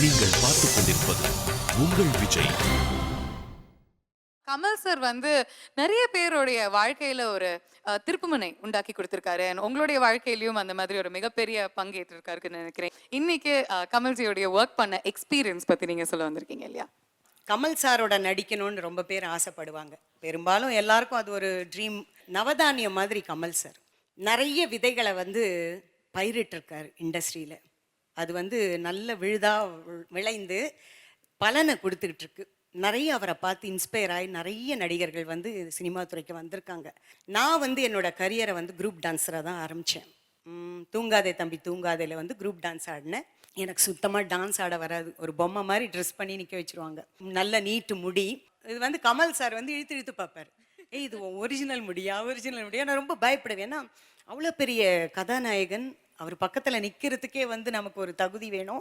நீங்கள் பார்த்துக் கொண்டிருப்பது உங்கள் விஜய். கமல் சார் வந்து நிறைய பேருடைய வாழ்க்கையில ஒரு திருப்புமுனை உண்டாக்கி கொடுத்திருக்காரு. And உங்களுடைய வாழ்க்கையிலயும் அந்த மாதிரி ஒரு மிகப்பெரிய பங்கேற்றிருக்காருன்னு நினைக்கிறேன். இன்னைக்கு கமல்ஜியோடைய ஒர்க் பண்ண எக்ஸ்பீரியன்ஸ் பத்தி நீங்க சொல்ல வந்திருக்கீங்க இல்லையா? கமல் சாரோட நடிக்கணும்னு ரொம்ப பேர் ஆசைப்படுவாங்க. பெரும்பாலும் எல்லாருக்கும் அது ஒரு ட்ரீம். நவதானியம் மாதிரி கமல் சார் நிறைய விதைகளை வந்து பயிரிட்டிருக்காரு இண்டஸ்ட்ரியில். அது வந்து நல்ல விளைந்து பலனை கொடுத்துக்கிட்டு இருக்கு. நிறைய அவரை பார்த்து இன்ஸ்பயர் ஆகி நிறைய நடிகர்கள் வந்து சினிமா துறைக்கு வந்திருக்காங்க. நான் வந்து என்னோட கரியரை வந்து குரூப் டான்ஸராக தான் ஆரம்பித்தேன். தூங்காதே தம்பி தூங்காதேல வந்து குரூப் டான்ஸ் ஆடினேன். எனக்கு சுத்தமாக டான்ஸ் ஆட வராது. ஒரு பொம்மை மாதிரி ட்ரெஸ் பண்ணி நிற்க வச்சுருவாங்க. நல்ல நீட்டு முடி. இது வந்து கமல் சார் வந்து இழுத்து இழுத்து பார்ப்பார். இது ஒரிஜினல் முடியா நான் ரொம்ப பயப்படுவேன். ஏன்னா அவ்வளோ பெரிய கதாநாயகன், அவர் பக்கத்தில் நிற்கிறதுக்கே வந்து நமக்கு ஒரு தகுதி வேணும்.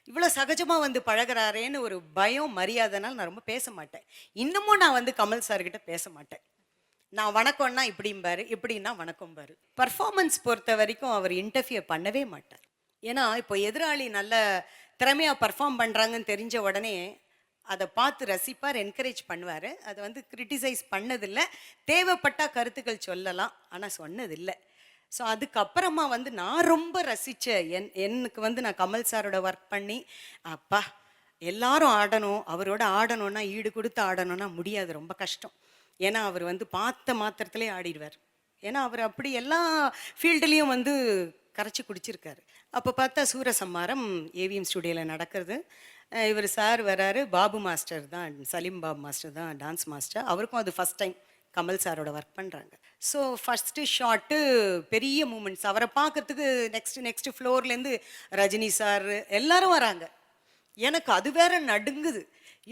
இவ்வளோ சகஜமாக வந்து பழகிறாரேன்னு ஒரு பயம் மரியாதைனால் நான் ரொம்ப பேச மாட்டேன். இன்னமும் நான் வந்து கமல் சார்கிட்ட பேச மாட்டேன். நான் வணக்கம்னா இப்படிம்பாரு, எப்படின்னா வணக்கம்பாரு. பர்ஃபார்மன்ஸ் பொறுத்த வரைக்கும் அவர் இன்டர்ஃபியர் பண்ணவே மாட்டார். ஏன்னா இப்போ எதிராளி நல்ல திறமையாக பர்ஃபார்ம் பண்ணுறாங்கன்னு தெரிஞ்ச உடனே அதை பார்த்து ரசிப்பார், என்கரேஜ் பண்ணுவார். அதை வந்து கிரிட்டிசைஸ் பண்ணதில்லை. தேவைப்பட்ட கருத்துக்கள் சொல்லலாம், ஆனால் சொன்னதில்லை. ஸோ அதுக்கப்புறமா வந்து நான் ரொம்ப ரசித்த எனக்கு வந்து நான் கமல் சாரோட ஒர்க் பண்ணி அப்பா எல்லாரும் ஆடணும், அவரோட ஆடணும்னா ஈடு கொடுத்து ஆடணும்னா முடியாது, ரொம்ப கஷ்டம். ஏன்னா அவர் வந்து பார்த்த மாத்திரத்திலே ஆடிடுவார். ஏன்னா அவர் அப்படி எல்லா ஃபீல்டுலேயும் வந்து கரைச்சி குடிச்சிருக்காரு. அப்போ பார்த்தா சூரசம்மாரம் ஏவிஎம் ஸ்டுடியோவில் நடக்கிறது. இவர் சார் வராரு, பாபு மாஸ்டர் தான், சலீம் பாபு மாஸ்டர் தான் டான்ஸ் மாஸ்டர். அவருக்கும் அது ஃபஸ்ட் டைம் கமல் சாரோட ஒர்க் பண்ணுறாங்க. ஸோ ஃபஸ்ட்டு ஷாட்டு பெரிய மூமெண்ட்ஸ். அவரை பார்க்கறதுக்கு நெக்ஸ்ட் ஃப்ளோர்லேருந்து ரஜினி சார் எல்லாரும் வராங்க. எனக்கு அது வேற நடுங்குது.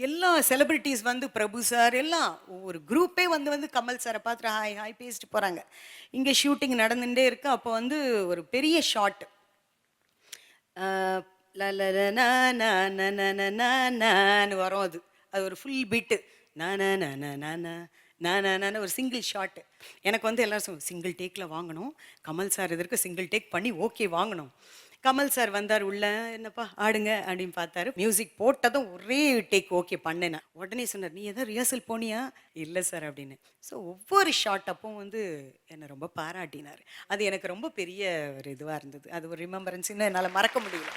எல்லா செலிப்ரிட்டிஸ் வந்து பிரபு சார் எல்லாம் ஒரு குரூப்பே வந்து கமல் சாரை பார்த்துட்டு ஹாய் பேசிட்டு போகிறாங்க. இங்கே ஷூட்டிங் நடந்துகிட்டே இருக்கு. அப்போ வந்து ஒரு பெரிய ஷாட் வரும். அது ஒரு ஃபுல் பீட்டு நான் ஒரு சிங்கிள் ஷாட்டு. எனக்கு வந்து எல்லாரும் சிங்கிள் டேக்கில் வாங்கணும், கமல் சார் இதற்கு சிங்கிள் டேக் பண்ணி ஓகே வாங்கணும். கமல் சார் வந்தார் உள்ள, என்னப்பா ஆடுங்க அப்படின்னு பார்த்தாரு. மியூசிக் போட்டதும் ஒரே டேக் ஓகே பண்ணேன். உடனே சொன்னார், நீ எதாவது ரிஹர்சல் போனியா? இல்லை சார் அப்படின்னு. ஸோ ஒவ்வொரு ஷாட் அப்பவும் வந்து என்னை ரொம்ப பாராட்டினார். அது எனக்கு ரொம்ப பெரிய ஒரு இதுவாக இருந்தது. அது ஒரு ரிமெம்பரன்ஸ், இன்னும் என்னால் மறக்க முடியல.